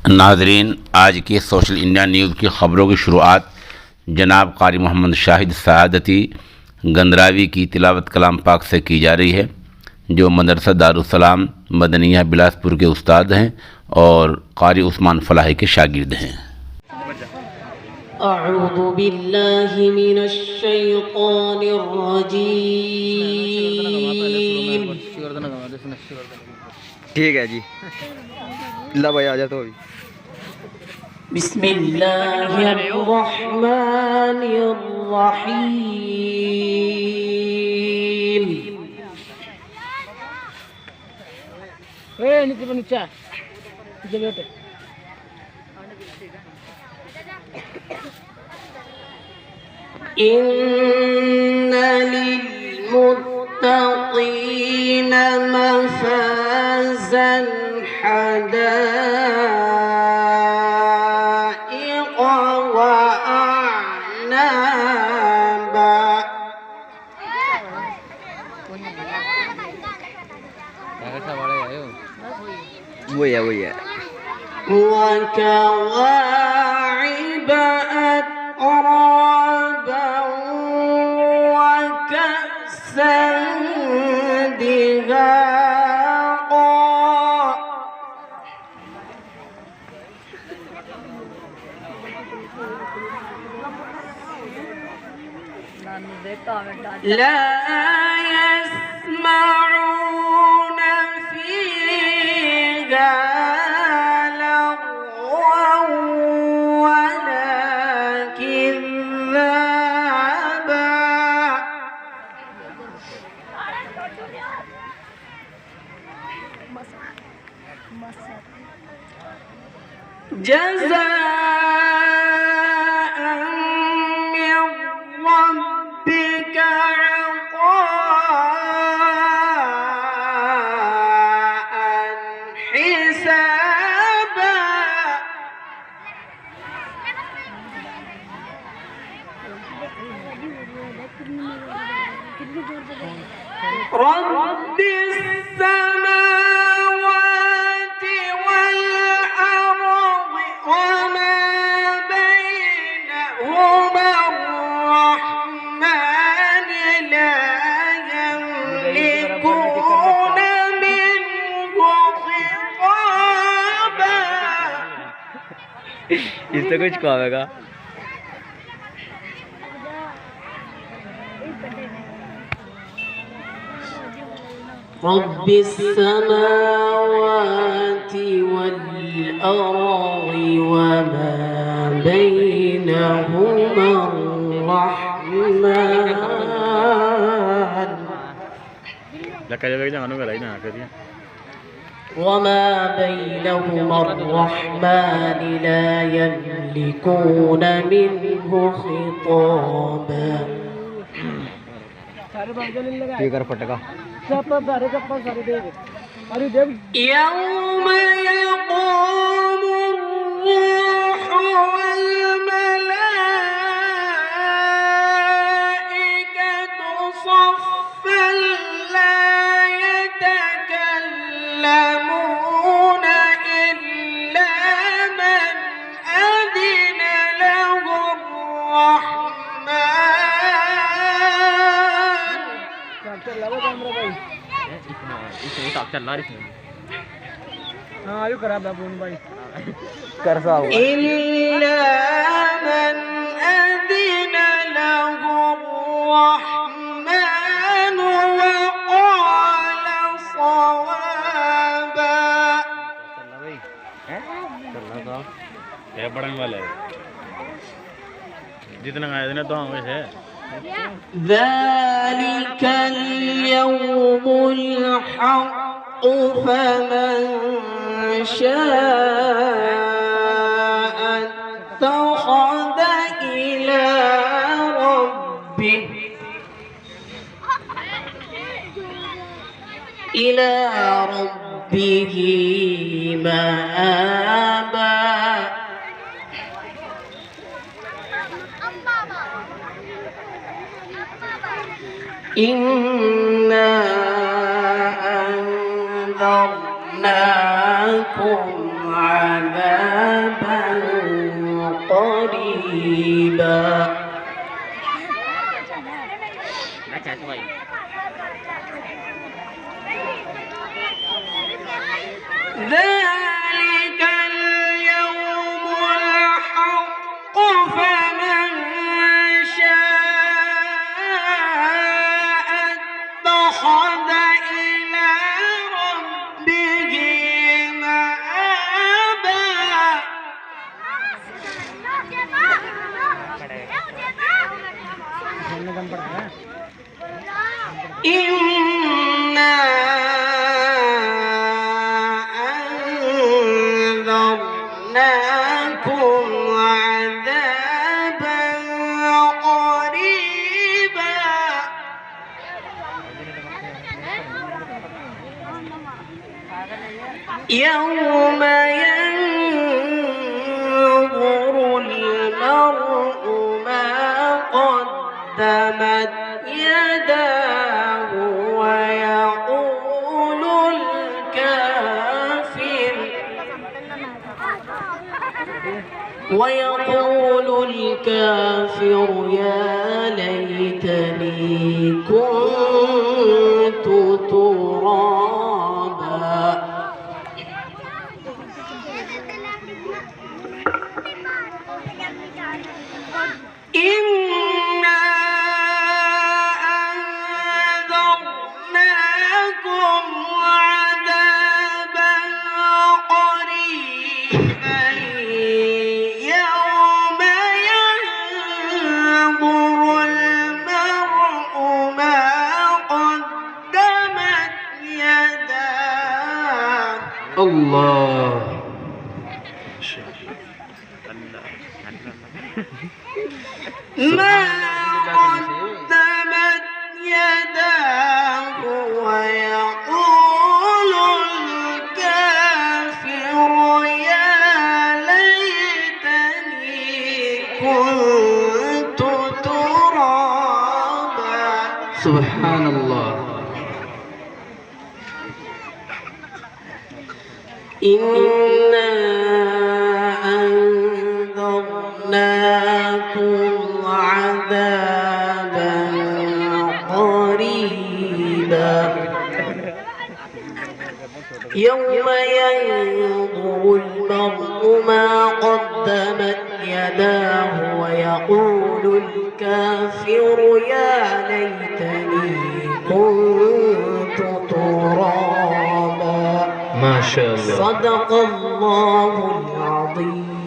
नाजरीन, आज की सोशल इंडिया न्यूज़ की ख़बरों की शुरुआत जनाब कारी मोहम्मद शाहिद सआदती गंदरावी की तिलावत कलाम पाक से की जा रही है, जो मदरसा दारुस्सलाम मदनिया बिलासपुर के उस्ताद हैं और कारी उस्मान फलाही के शागिर्द हैं। अऊज़ु बिल्लाहि मिनश शैतानिर रजीम। ठीक है जी, ला भाई आ जा तो अभी। बिस्मिल्लाहिर्रहमानिर्रहीम। नीचे बैठे। इन्ना लिल्मुत्तक़ीना मफ़ाज़न हदाइक़ व अअनाबा। वही है وكواعب أترابا وكأسا دهاقا لا يسمعون فيها جزاء من ربك عطاء حسابا رب السماوات والأرض وما بينهما الرحمن لا يملكون منه خطابا। इससे कुछ कहेगा। رب السماوات والأرض وما بينهما الرحمن وما بينهما الرحمن لا يملكون منه خطابا। फटका يوم يقوم الروح والملائكة صفا لا يتكلمون إلا من أذن له الرحمن إلا من أذن له الرحمن وقال صوابا। बढ़ने वाला है, जितना आए थे तो हम वैसे ذلك اليوم الحق فمن شاء اتخذ إلى ربه مآبا। إنا أنذرناكم عذابا قريبا ذلك اليوم الحق فمن شاء اتخذ إلى ربه مآبا إنا أنذرناكم عذابا قريبا يوم ينظر المرء ما قدمت يداه ويقول الكافر يا ليتني كنت ترابا إنا أنذرناكم عذابا قريبا يوم ينظر المرء ما قدمت يداه الله ما قدمت يداه ويقول الكافر يا ليتني كنت ترابا سبحان الله إنا أنذرناكم عذابا قريبا يوم ينظر المرء ما قدمت يداه ويقول الكافر يا ليتني كنت ترابا ما شاء الله صدق الله العظيم.